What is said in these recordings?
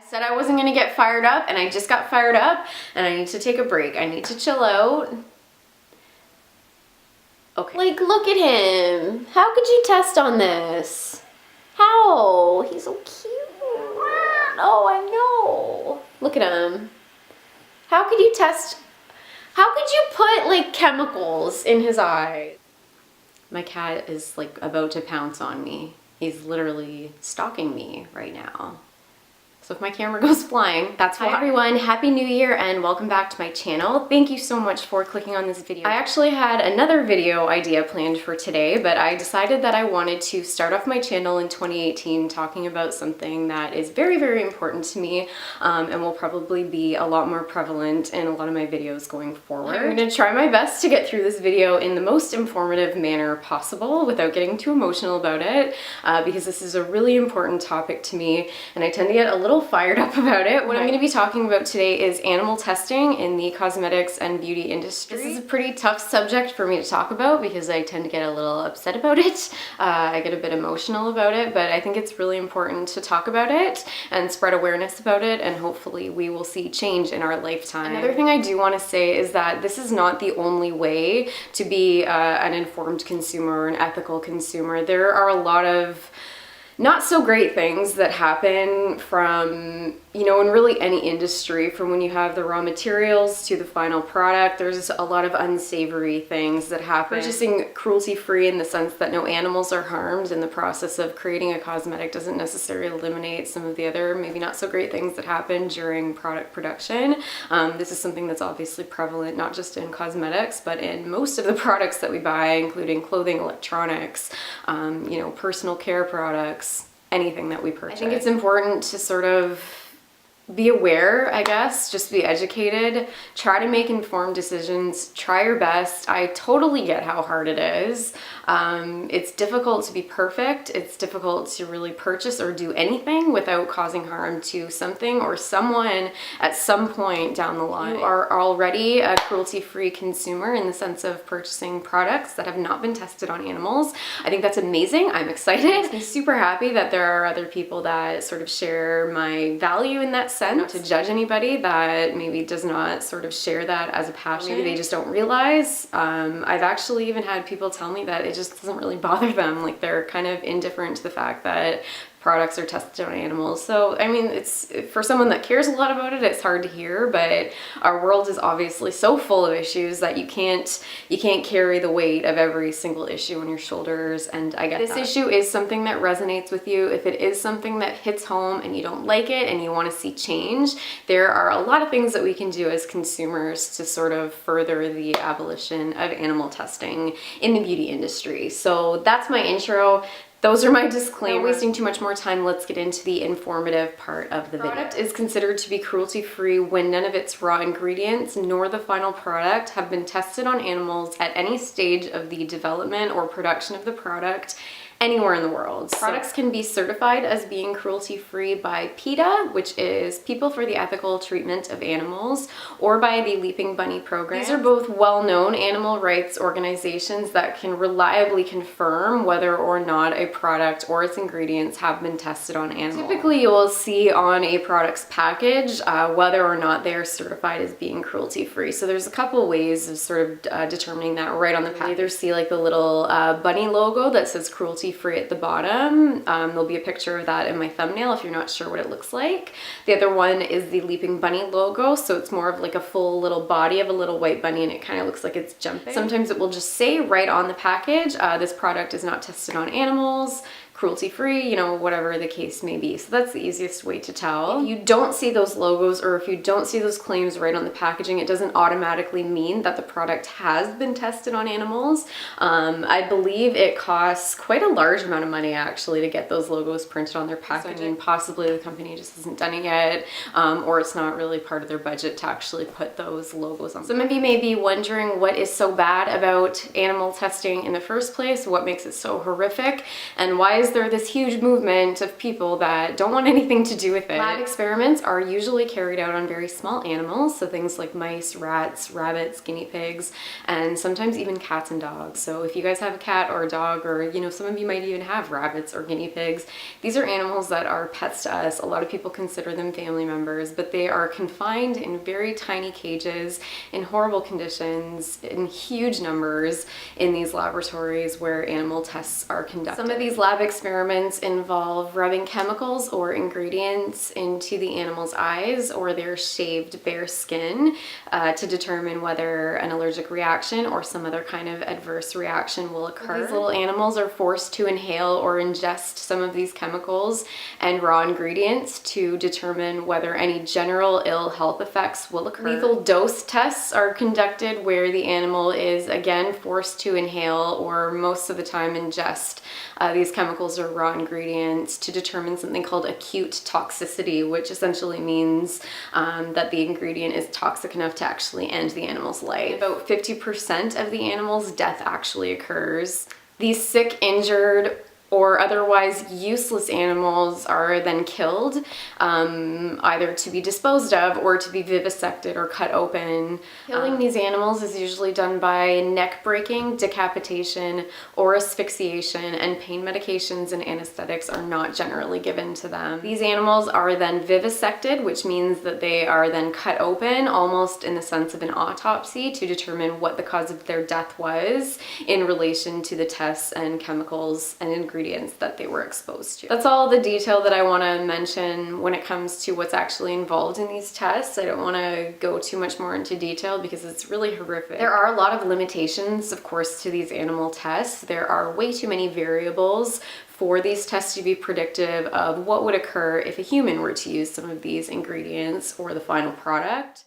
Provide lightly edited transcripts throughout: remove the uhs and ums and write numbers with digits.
Said I wasn't gonna get fired up, and I just got fired up, and I need to take a break. I need to chill out. Okay. Like, look at him. How could you test on this? How? He's so cute. Oh, I know. Look at him. How could you test? How could you put, like, chemicals in his eyes? My cat is, like, about to pounce on me. He's literally stalking me right now. So if my camera goes flying, that's why. Hi everyone, Happy New Year and welcome back to my channel. Thank you so much for clicking on this video. I actually had another video idea planned for today, but I decided that I wanted to start off my channel in 2018 talking about something that is very, very important to me and will probably be a lot more prevalent in a lot of my videos going forward. I'm gonna try my best to get through this video in the most informative manner possible without getting too emotional about it because this is a really important topic to me and I tend to get a little fired up about it. What I'm going to be talking about today is animal testing in the cosmetics and beauty industry. This is a pretty tough subject for me to talk about because I tend to get a little upset about it. I get a bit emotional about it, but I think it's really important to talk about it and spread awareness about it, and hopefully we will see change in our lifetime. Another thing I do want to say is that this is not the only way to be an informed consumer or an ethical consumer. There are a lot of not so great things that happen from, you know, in really any industry, from when you have the raw materials to the final product. There's a lot of unsavory things that happen. Purchasing cruelty-free in the sense that no animals are harmed in the process of creating a cosmetic doesn't necessarily eliminate some of the other maybe not so great things that happen during product production. This is something that's obviously prevalent not just in cosmetics but in most of the products that we buy, including clothing, electronics, you know, personal care products, anything that we purchase. I think it's important to sort of be aware, I guess, just be educated, try to make informed decisions, try your best. I totally get how hard it is. It's difficult to be perfect. It's difficult to really purchase or do anything without causing harm to something or someone at some point down the line. You are already a cruelty-free consumer in the sense of purchasing products that have not been tested on animals. I think that's amazing. I'm excited. I'm super happy that there are other people that sort of share my value in that sense. Not to judge anybody that maybe does not sort of share that as a passion. Maybe they just don't realize. I've actually even had people tell me that it just doesn't really bother them. Like they're kind of indifferent to the fact that products are tested on animals. So, I mean, it's for someone that cares a lot about it, it's hard to hear, but our world is obviously so full of issues that you can't carry the weight of every single issue on your shoulders, and I get that. This issue is something that resonates with you. If it is something that hits home and you don't like it and you want to see change, there are a lot of things that we can do as consumers to sort of further the abolition of animal testing in the beauty industry. So that's my intro. Those are my disclaimers. Without wasting too much more time, let's get into the informative part of the video. The product is considered to be cruelty-free when none of its raw ingredients nor the final product have been tested on animals at any stage of the development or production of the product anywhere in the world. Products can be certified as being cruelty-free by PETA, which is People for the Ethical Treatment of Animals, or by the Leaping Bunny program. These are both well-known animal rights organizations that can reliably confirm whether or not a product or its ingredients have been tested on animals. Typically, you will see on a product's package whether or not they are certified as being cruelty-free. So there's a couple ways of sort of determining that right on the package. You either see like the little bunny logo that says cruelty free at the bottom. There'll be a picture of that in my thumbnail if you're not sure what it looks like. The other one is the Leaping Bunny logo, so it's more of like a full little body of a little white bunny and it kind of looks like it's jumping. Sometimes it will just say right on the package, this product is not tested on animals, cruelty-free, you know, whatever the case may be. So that's the easiest way to tell. If you don't see those logos or if you don't see those claims right on the packaging, it doesn't automatically mean that the product has been tested on animals. I believe it costs quite a large amount of money actually to get those logos printed on their packaging. So, I mean, possibly the company just hasn't done it yet, or it's not really part of their budget to actually put those logos on. Some of you may be wondering what is so bad about animal testing in the first place, what makes it so horrific, and why is is there this huge movement of people that don't want anything to do with it? Lab experiments are usually carried out on very small animals, so things like mice, rats, rabbits, guinea pigs, and sometimes even cats and dogs. So if you guys have a cat or a dog, or you know, some of you might even have rabbits or guinea pigs, these are animals that are pets to us. A lot of people consider them family members, but they are confined in very tiny cages in horrible conditions in huge numbers in these laboratories where animal tests are conducted. Some of these lab experiments involve rubbing chemicals or ingredients into the animal's eyes or their shaved bare skin to determine whether an allergic reaction or some other kind of adverse reaction will occur. These little animals are forced to inhale or ingest some of these chemicals and raw ingredients to determine whether any general ill health effects will occur. Lethal dose tests are conducted where the animal is again forced to inhale or most of the time ingest these chemicals or raw ingredients to determine something called acute toxicity, which essentially means that the ingredient is toxic enough to actually end the animal's life. About 50% of the animal's death actually occurs. These sick, injured, or otherwise useless animals are then killed, either to be disposed of or to be vivisected or cut open. Killing these animals is usually done by neck breaking, decapitation, or asphyxiation, and pain medications and anesthetics are not generally given to them. These animals are then vivisected, which means that they are then cut open, almost in the sense of an autopsy, to determine what the cause of their death was in relation to the tests and chemicals and ingredients that they were exposed to. That's all the detail that I want to mention when it comes to what's actually involved in these tests. I don't want to go too much more into detail because it's really horrific. There are a lot of limitations, of course, to these animal tests. There are way too many variables for these tests to be predictive of what would occur if a human were to use some of these ingredients or the final product.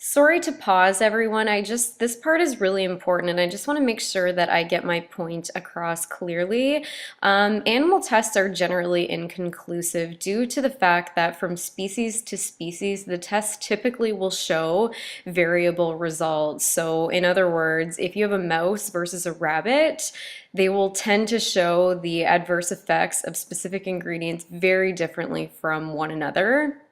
Sorry to pause, everyone. This part is really important and I just want to make sure that I get my point across clearly. Animal tests are generally inconclusive due to the fact that from species to species, the tests typically will show variable results. So in other words, if you have a mouse versus a rabbit, they will tend to show the adverse effects of specific ingredients very differently from one another.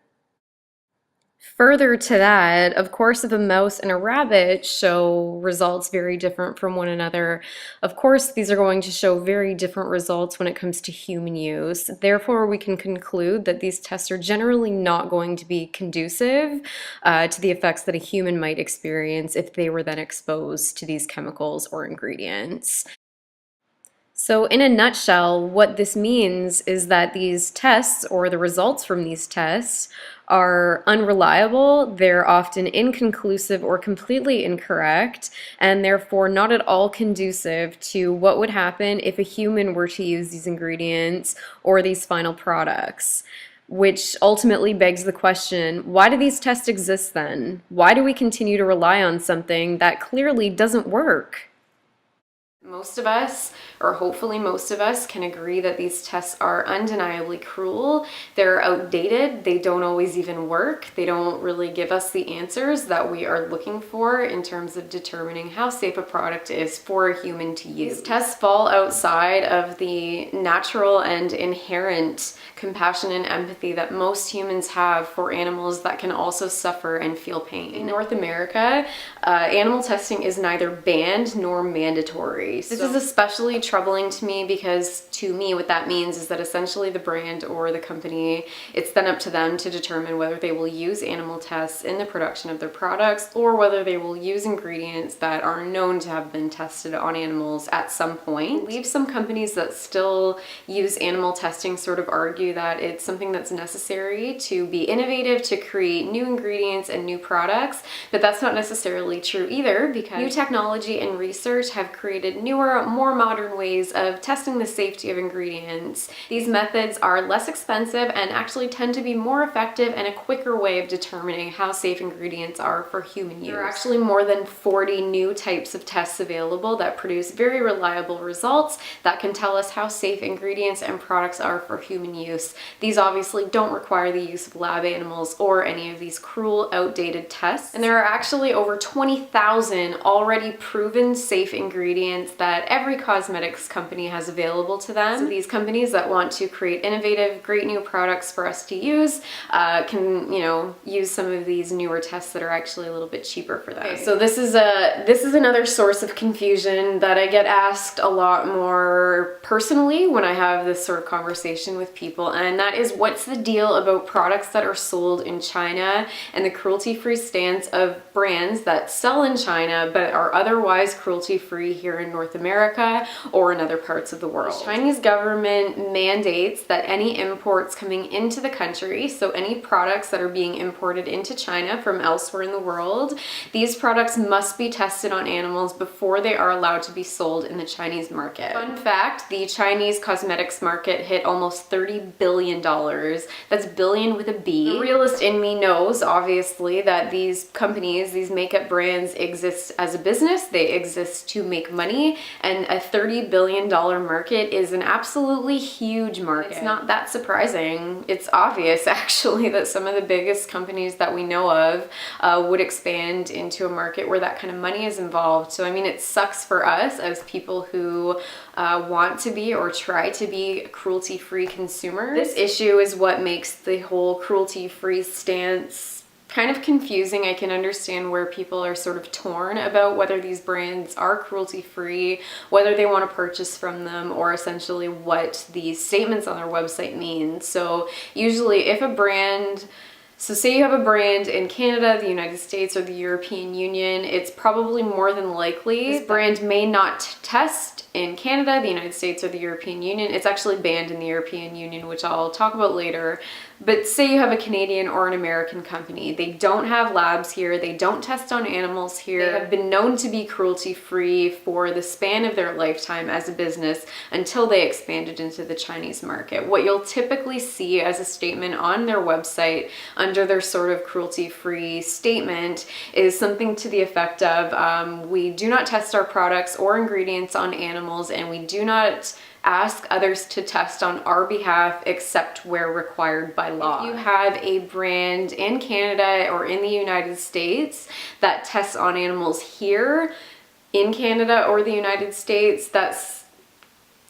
Further to that, of course, if a mouse and a rabbit show results very different from one another, of course, these are going to show very different results when it comes to human use. Therefore, we can conclude that these tests are generally not going to be conducive to the effects that a human might experience if they were then exposed to these chemicals or ingredients. So in a nutshell, what this means is that these tests or the results from these tests are unreliable, they're often inconclusive or completely incorrect, and therefore not at all conducive to what would happen if a human were to use these ingredients or these final products. Which ultimately begs the question, why do these tests exist then? Why do we continue to rely on something that clearly doesn't work? Most of us, or hopefully most of us, can agree that these tests are undeniably cruel. They're outdated. They don't always even work. They don't really give us the answers that we are looking for in terms of determining how safe a product is for a human to use. These tests fall outside of the natural and inherent compassion and empathy that most humans have for animals that can also suffer and feel pain. In North America, animal testing is neither banned nor mandatory. This is especially troubling to me because to me what that means is that essentially the brand or the company, it's then up to them to determine whether they will use animal tests in the production of their products or whether they will use ingredients that are known to have been tested on animals at some point. I believe some companies that still use animal testing sort of argue that it's something that's necessary to be innovative, to create new ingredients and new products, but that's not necessarily true either because new technology and research have created newer, more modern ways of testing the safety of ingredients. These methods are less expensive and actually tend to be more effective and a quicker way of determining how safe ingredients are for human use. There are actually more than 40 new types of tests available that produce very reliable results that can tell us how safe ingredients and products are for human use. These obviously don't require the use of lab animals or any of these cruel, outdated tests. And there are actually over 20,000 already proven safe ingredients ingredients that every cosmetics company has available to them. So these companies that want to create innovative, great new products for us to use can, you know, use some of these newer tests that are actually a little bit cheaper for them. Okay, so this is another source of confusion that I get asked a lot more personally when I have this sort of conversation with people, and that is, what's the deal about products that are sold in China and the cruelty-free stance of brands that sell in China but are otherwise cruelty-free here in North America or in other parts of the world? The Chinese government mandates that any imports coming into the country, so any products that are being imported into China from elsewhere in the world, these products must be tested on animals before they are allowed to be sold in the Chinese market. Fun fact, the Chinese cosmetics market hit almost $30 billion. That's billion with a B. The realist in me knows, obviously, that these companies, these makeup brands exist as a business. They exist to make money, and a $30 billion market is an absolutely huge market. It's not that surprising. It's obvious, actually, that some of the biggest companies that we know of would expand into a market where that kind of money is involved. So, I mean, it sucks for us as people who want to be or try to be cruelty-free consumers. This issue is what makes the whole cruelty-free stance kind of confusing. I can understand where people are sort of torn about whether these brands are cruelty-free, whether they want to purchase from them, or essentially what these statements on their website mean. So usually if a brand, so say you have a brand in Canada, the United States, or the European Union, it's probably more than likely this brand may not test in Canada, the United States, or the European Union. It's actually banned in the European Union, which I'll talk about later. But say you have a Canadian or an American company. They don't have labs here. They don't test on animals here. They have been known to be cruelty-free for the span of their lifetime as a business until they expanded into the Chinese market. What you'll typically see as a statement on their website under their sort of cruelty-free statement is something to the effect of, we do not test our products or ingredients on animals, and we do not ask others to test on our behalf except where required by law. If you have a brand in Canada or in the United States that tests on animals here in Canada or the United States,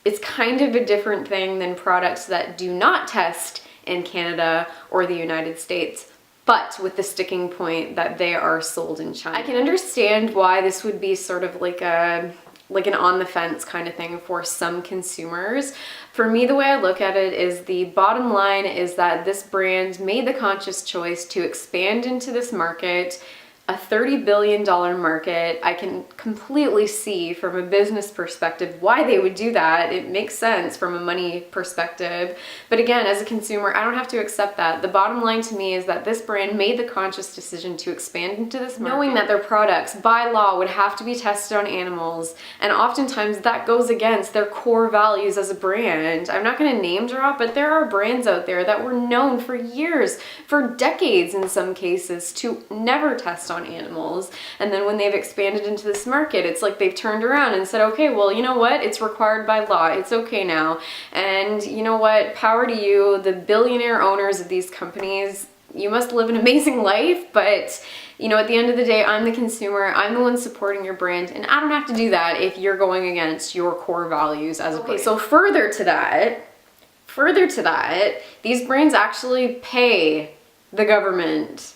it's kind of a different thing than products that do not test in Canada or the United States, but with the sticking point that they are sold in China. I can understand why this would be sort of like an on the fence kind of thing for some consumers. For me, the way I look at it is the bottom line is that this brand made the conscious choice to expand into this market, a $30 billion market. I can completely see from a business perspective why they would do that. It makes sense from a money perspective. But again, as a consumer, I don't have to accept that. The bottom line to me is that this brand made the conscious decision to expand into this market, knowing that their products by law would have to be tested on animals. And oftentimes that goes against their core values as a brand. I'm not going to name drop, but there are brands out there that were known for years, for decades in some cases, to never test on animals. And then when they've expanded into this market, it's like they've turned around and said, okay, well, you know what? It's required by law. It's okay now. And you know what? Power to you, the billionaire owners of these companies. You must live an amazing life, but you know, at the end of the day, I'm the consumer. I'm the one supporting your brand, and I don't have to do that if you're going against your core values as a brand. So further to that, these brands actually pay the government.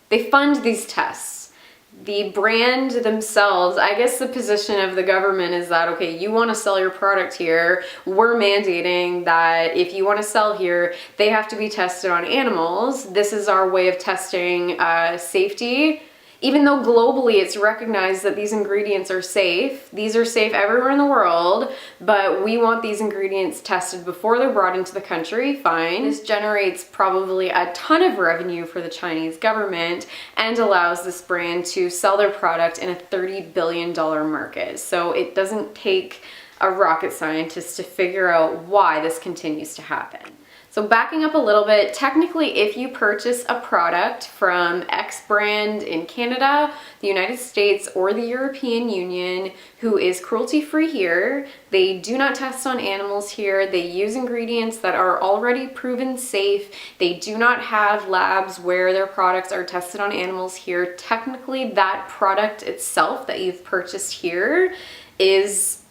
They fund these tests. The brand themselves, I guess the position of the government is that, okay, you want to sell your product here, we're mandating that if you want to sell here, they have to be tested on animals. This is our way of testing safety. Even though globally it's recognized that these ingredients are safe, these are safe everywhere in the world, but we want these ingredients tested before they're brought into the country, fine. This generates probably a ton of revenue for the Chinese government and allows this brand to sell their product in a $30 billion market. So it doesn't take a rocket scientist to figure out why this continues to happen. So backing up a little bit, technically if you purchase a product from X brand in Canada, the United States, or the European Union who is cruelty-free here, they do not test on animals here, they use ingredients that are already proven safe, they do not have labs where their products are tested on animals here, technically that product itself that you've purchased here is,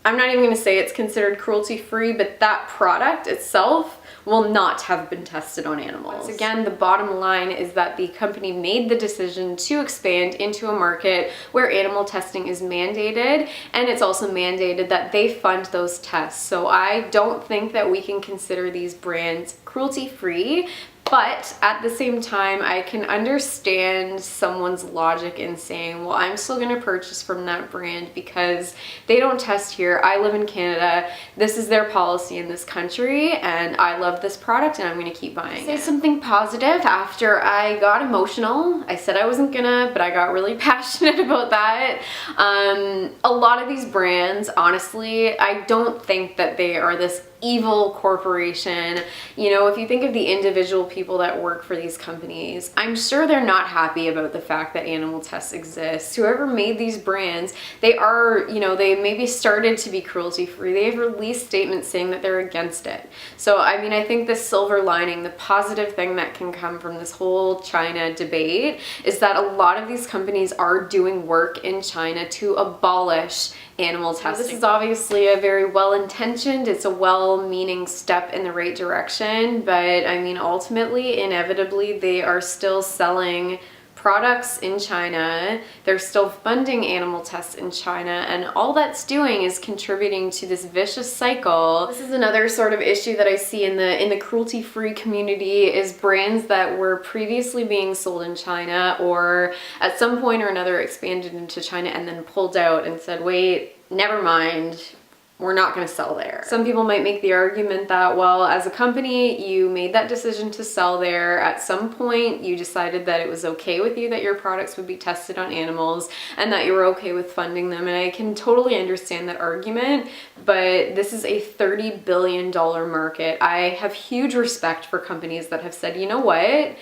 I'm not even going to say it's considered cruelty-free, but that product itself will not have been tested on animals. Once again, the bottom line is that the company made the decision to expand into a market where animal testing is mandated, and it's also mandated that they fund those tests. So I don't think that we can consider these brands cruelty-free, but at the same time, I can understand someone's logic in saying, well, I'm still gonna purchase from that brand because they don't test here. I live in Canada. This is their policy in this country, and I love this product, and I'm gonna keep buying it. Say something positive after I got emotional. I said I wasn't gonna, but I got really passionate about that. A lot of these brands, honestly, I don't think that they are this evil corporation. You know, if you think of the individual people that work for these companies, I'm sure they're not happy about the fact that animal tests exist. Whoever made these brands, they are, you know, they maybe started to be cruelty free. They have released statements saying that they're against it. So, I mean, I think the silver lining, the positive thing that can come from this whole China debate is that a lot of these companies are doing work in China to abolish animal testing. This is obviously a very well-intentioned, it's a well-meaning step in the right direction, but I mean, ultimately, inevitably, they are still selling products in China, they're still funding animal tests in China, and all that's doing is contributing to this vicious cycle. This is another sort of issue that I see in the cruelty-free community is brands that were previously being sold in China or at some point or another expanded into China and then pulled out and said, wait, never mind, we're not going to sell there. Some people might make the argument that, well, as a company, you made that decision to sell there. At some point, you decided that it was okay with you that your products would be tested on animals and that you were okay with funding them. And I can totally understand that argument, but this is a $30 billion market. I have huge respect for companies that have said, you know what?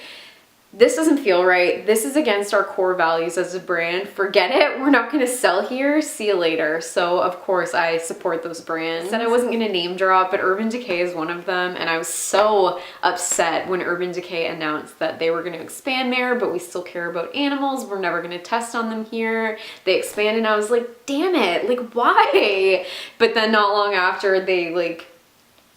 This doesn't feel right. This is against our core values as a brand. Forget it. We're not going to sell here. See you later. So of course I support those brands. I said I wasn't going to name drop, but Urban Decay is one of them. And I was so upset when Urban Decay announced that they were going to expand there, but we still care about animals. We're never going to test on them here. They expanded and I was like, damn it. Like, why? But then not long after they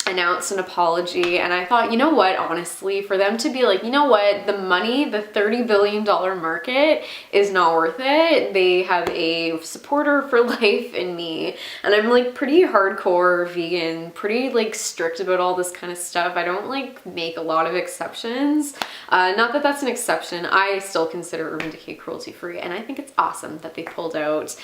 announced an apology, and I thought, you know what, honestly, for them to be like, you know what, the money, the $30 billion market is not worth it. They have a supporter for life in me, and I'm like pretty hardcore vegan, pretty like strict about all this kind of stuff. I don't like make a lot of exceptions. Not that that's an exception. I still consider Urban Decay cruelty free, and I think it's awesome that they pulled out,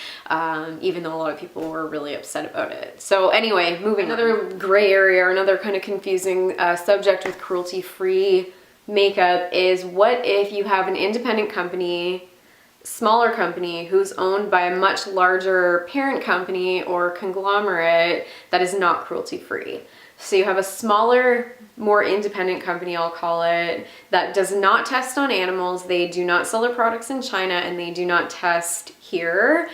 even though a lot of people were really upset about it. So anyway, moving on. Another gray area, another kind of confusing subject with cruelty-free makeup is, what if you have an independent company, smaller company, who's owned by a much larger parent company or conglomerate that is not cruelty-free? So you have a smaller, more independent company, I'll call it, that does not test on animals, they do not sell their products in China, and they do not test here,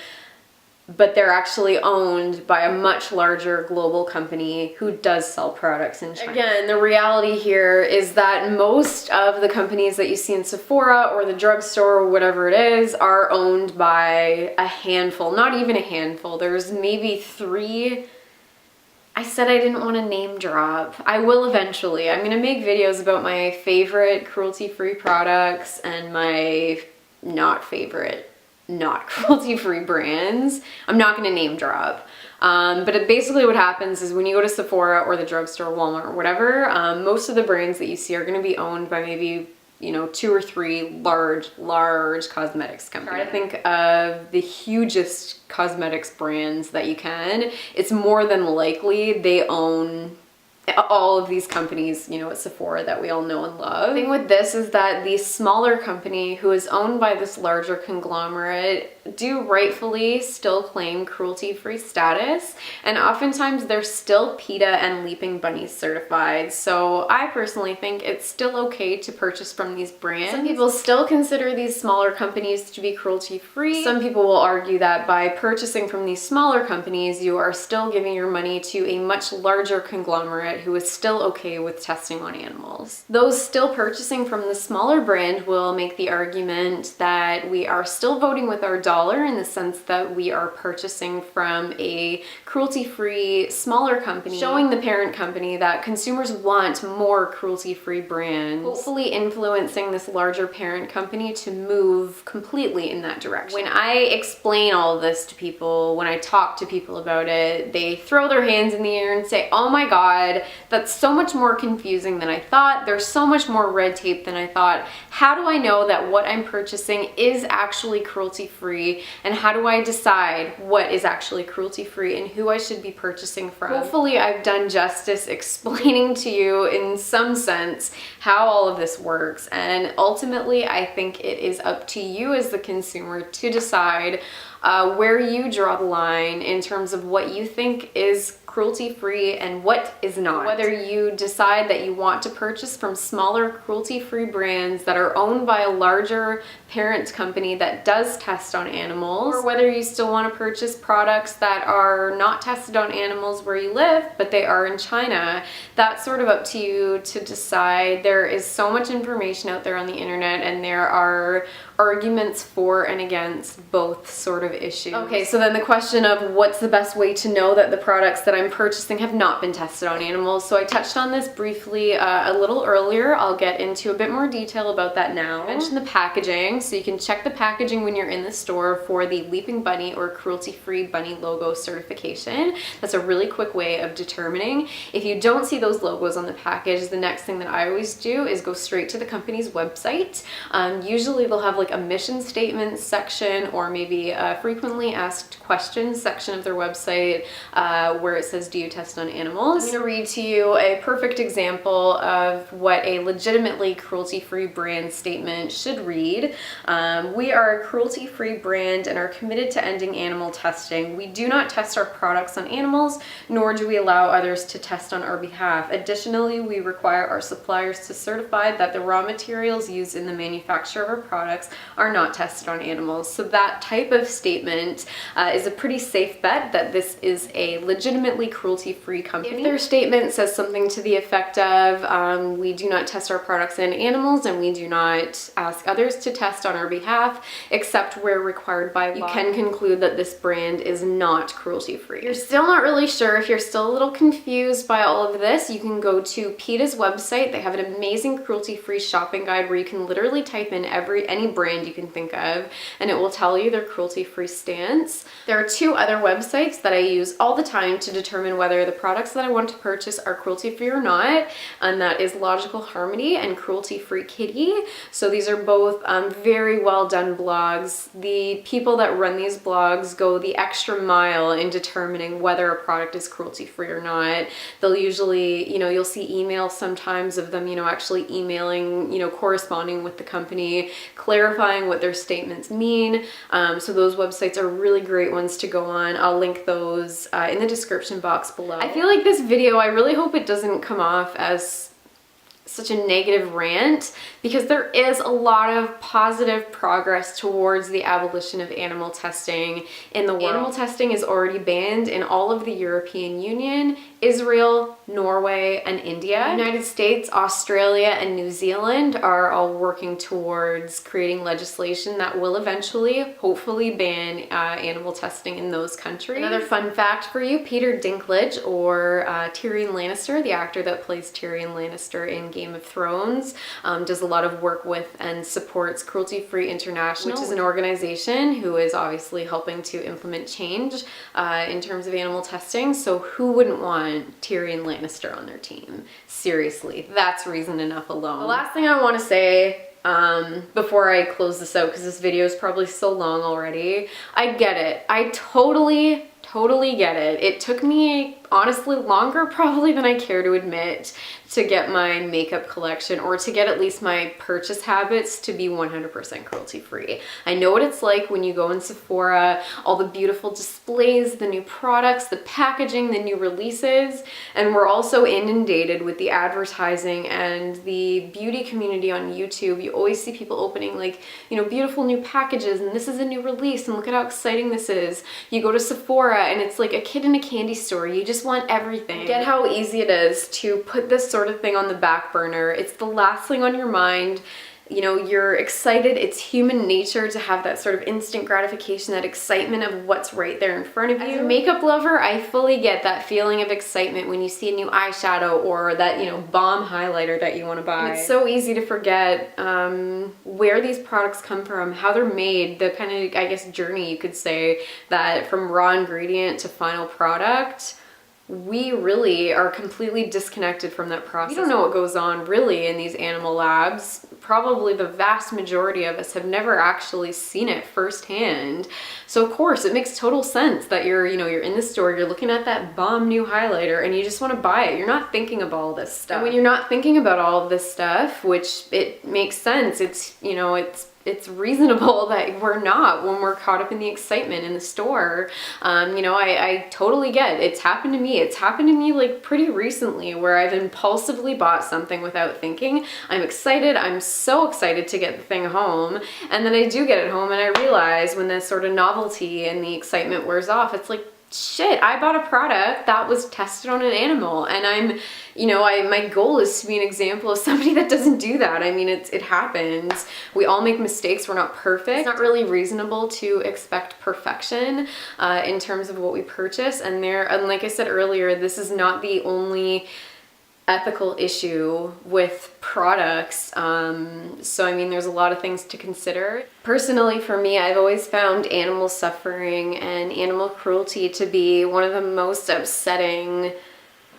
but they're actually owned by a much larger global company who does sell products in China. Again, the reality here is that most of the companies that you see in Sephora or the drugstore or whatever it is are owned by a handful, not even a handful. There's maybe 3. I said I didn't want to name drop. I will eventually. I'm gonna make videos about my favorite cruelty-free products and my not cruelty-free brands. I'm not gonna name drop. But basically what happens is when you go to Sephora or the drugstore, Walmart, or whatever, most of the brands that you see are gonna be owned by maybe, you know, 2 or 3 large cosmetics companies. Try to think of the hugest cosmetics brands that you can. It's more than likely they own all of these companies, you know, at Sephora that we all know and love. The thing with this is that the smaller company who is owned by this larger conglomerate do rightfully still claim cruelty-free status, and oftentimes they're still PETA and Leaping Bunny certified. So I personally think it's still okay to purchase from these brands. Some people still consider these smaller companies to be cruelty-free. Some people will argue that by purchasing from these smaller companies, you are still giving your money to a much larger conglomerate internet who is still okay with testing on animals. Those still purchasing from the smaller brand will make the argument that we are still voting with our dollar, in the sense that we are purchasing from a cruelty-free smaller company, showing the parent company that consumers want more cruelty-free brands, hopefully influencing this larger parent company to move completely in that direction. When I explain all of this to people, when I talk to people about it, they throw their hands in the air and say, oh my god, that's so much more confusing than I thought. There's so much more red tape than I thought. How do I know that what I'm purchasing is actually cruelty-free? And how do I decide what is actually cruelty-free and who I should be purchasing from? Hopefully I've done justice explaining to you in some sense how all of this works. And ultimately, I think it is up to you as the consumer to decide where you draw the line in terms of what you think is cruelty-free and what is not. Whether you decide that you want to purchase from smaller cruelty-free brands that are owned by a larger parent company that does test on animals, or whether you still want to purchase products that are not tested on animals where you live, but they are in China, that's sort of up to you to decide. There is so much information out there on the internet, and there are arguments for and against both sort of issues. Okay, so then the question of what's the best way to know that the products that I'm purchasing have not been tested on animals. So I touched on this briefly a little earlier. I'll get into a bit more detail about that now. I mentioned the packaging, so you can check the packaging when you're in the store for the Leaping Bunny or cruelty-free bunny logo certification. That's a really quick way of determining. If you don't see those logos on the package, the next thing that I always do is go straight to the company's website. Usually they'll have like a mission statement section, or maybe a frequently asked questions section of their website where it says, do you test on animals? I'm going to read to you a perfect example of what a legitimately cruelty-free brand statement should read. We are a cruelty-free brand and are committed to ending animal testing. We do not test our products on animals, nor do we allow others to test on our behalf. Additionally, we require our suppliers to certify that the raw materials used in the manufacture of our products are not tested on animals. So that type of statement is a pretty safe bet that this is a legitimately cruelty-free company. If their statement says something to the effect of, we do not test our products in animals and we do not ask others to test on our behalf, except where required by law, you can conclude that this brand is not cruelty-free. If you're still not really sure, if you're still a little confused by all of this, you can go to PETA's website. They have an amazing cruelty-free shopping guide where you can literally type in any brand you can think of, and it will tell you their cruelty-free stance. There are two other websites that I use all the time to determine whether the products that I want to purchase are cruelty-free or not, and that is Logical Harmony and Cruelty Free Kitty. So these are both very well done blogs. The people that run these blogs go the extra mile in determining whether a product is cruelty-free or not. They'll usually, you'll see emails sometimes of them, actually emailing, corresponding with the company, clarifying what their statements mean. So those websites are really great ones to go on. I'll link those in the description box below. I feel like this video, I really hope it doesn't come off as such a negative rant, because there is a lot of positive progress towards the abolition of animal testing in the world. Animal testing is already banned in all of the European Union, Israel, Norway, and India. The United States, Australia, and New Zealand are all working towards creating legislation that will eventually, hopefully, ban animal testing in those countries. Another fun fact for you, Peter Dinklage, or Tyrion Lannister, the actor that plays Tyrion Lannister in Game of Thrones, does a lot of work with and supports Cruelty Free International, which is an organization who is obviously helping to implement change in terms of animal testing. So who wouldn't want Tyrion Lannister on their team? Seriously, that's reason enough alone. The last thing I want to say before I close this out, because this video is probably so long already, I get it. I totally get it. It took me honestly longer probably than I care to admit to get my makeup collection, or to get at least my purchase habits to be 100% cruelty free. I know what it's like when you go in Sephora, all the beautiful displays, the new products, the packaging, the new releases, and we're also inundated with the advertising and the beauty community on YouTube. You always see people opening beautiful new packages, and this is a new release and look at how exciting this is. You go to Sephora and it's like a kid in a candy store. You just just want everything. Get how easy it is to put this sort of thing on the back burner. It's the last thing on your mind. You know, you're excited. It's human nature to have that sort of instant gratification, that excitement of what's right there in front of you. As a makeup lover, I fully get that feeling of excitement when you see a new eyeshadow or that, you know, bomb highlighter that you want to buy. And it's so easy to forget where these products come from, how they're made, the kind of, I guess, journey you could say, that from raw ingredient to final product. We really are completely disconnected from that process. We don't know what goes on really in these animal labs. Probably the vast majority of us have never actually seen it firsthand. So of course it makes total sense that you're in the store, you're looking at that bomb new highlighter and you just want to buy it. You're not thinking about all this stuff. And when you're not thinking about all of this stuff, which it makes sense, it's reasonable that we're not when we're caught up in the excitement in the store. I totally get it. It's happened to me. It's happened to me like pretty recently where I've impulsively bought something without thinking. I'm excited. I'm so excited to get the thing home. And then I do get it home and I realize when this sort of novelty and the excitement wears off, it's like, shit, I bought a product that was tested on an animal, and my goal is to be an example of somebody that doesn't do that. I mean, it happens. We all make mistakes. We're not perfect. It's not really reasonable to expect perfection in terms of what we purchase. And like I said earlier, this is not the only ethical issue with products. So I mean, there's a lot of things to consider. Personally, for me, I've always found animal suffering and animal cruelty to be one of the most upsetting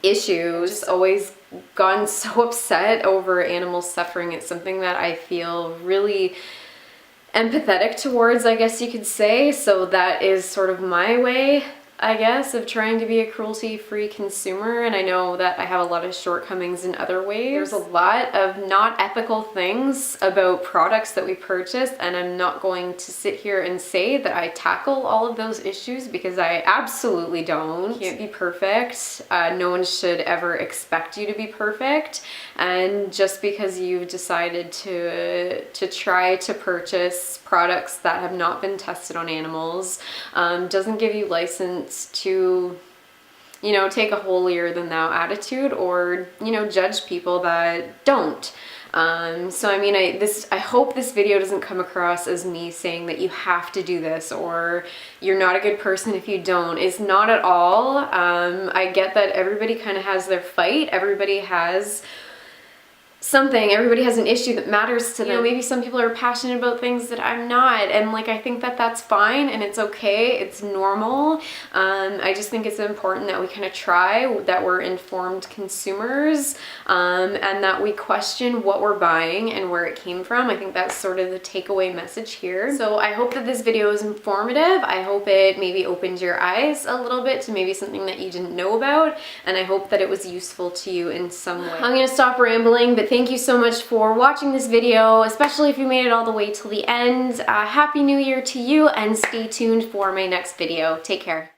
issues. Always gotten so upset over animal suffering. It's something that I feel really empathetic towards, I guess you could say. So that is sort of my way, I guess, of trying to be a cruelty-free consumer, and I know that I have a lot of shortcomings in other ways. There's a lot of not ethical things about products that we purchase, and I'm not going to sit here and say that I tackle all of those issues because I absolutely don't. You can't be perfect. No one should ever expect you to be perfect, and just because you've decided to try to purchase products that have not been tested on animals doesn't give you license to, take a holier than thou attitude or, judge people that don't. So I mean, I hope this video doesn't come across as me saying that you have to do this or you're not a good person if you don't. It's not at all. I get that everybody kind of has their fight. Everybody has something, everybody has an issue that matters to them. Maybe some people are passionate about things that I'm not, and like I think that that's fine and it's okay, it's normal. I just think it's important that we kind of try, that we're informed consumers, and that we question what we're buying and where it came from. I think that's sort of the takeaway message here. So I hope that this video is informative. I hope it maybe opened your eyes a little bit to maybe something that you didn't know about, and I hope that it was useful to you in some way. I'm gonna stop rambling, but thank you so much for watching this video, especially if you made it all the way till the end. Happy New Year to you, and stay tuned for my next video. Take care.